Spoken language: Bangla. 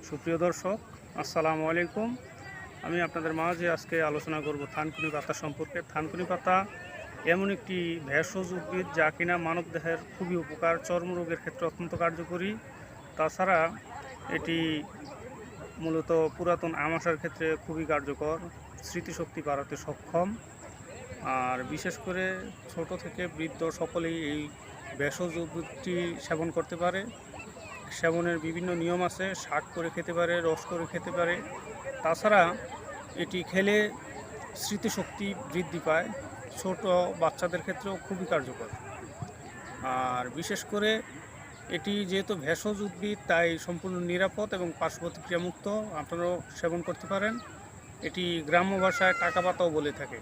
সুপ্রিয় দর্শক, আসসালামু আলাইকুম। আমি আপনাদের মাঝে আজকে আলোচনা করব থানকুনি পাতা সম্পর্কে। থানকুনি পাতা এমন একটি ভেষজ উদ্ভিদ যা কিনা মানবদেহের খুবই উপকার, চর্মরোগের ক্ষেত্রে অত্যন্ত কার্যকরী। তাছাড়া এটি মূলত পুরাতন আমাশার ক্ষেত্রে খুবই কার্যকর, স্মৃতিশক্তি বাড়াতে সক্ষম। আর বিশেষ করে ছোট থেকে বৃদ্ধ সকলেই এই ভেষজ উদ্ভিদটি সেবন করতে পারে। সেবনের বিভিন্ন নিয়ম আছে, শাক করে খেতে পারে, রস করে খেতে পারে। তাছাড়া এটি খেলে স্মৃতিশক্তি বৃদ্ধি পায়, ছোট বাচ্চাদের ক্ষেত্রেও খুবই কার্যকর। আর বিশেষ করে এটি যেহেতু ভেষজ উদ্ভিদ, তাই সম্পূর্ণ নিরাপদ এবং পার্শ্ব প্রতিক্রিয়ামুক্ত। আপনারাও সেবন করতে পারেন। এটি গ্রাম্য ভাষায় টাকা পাতাও বলে থাকে।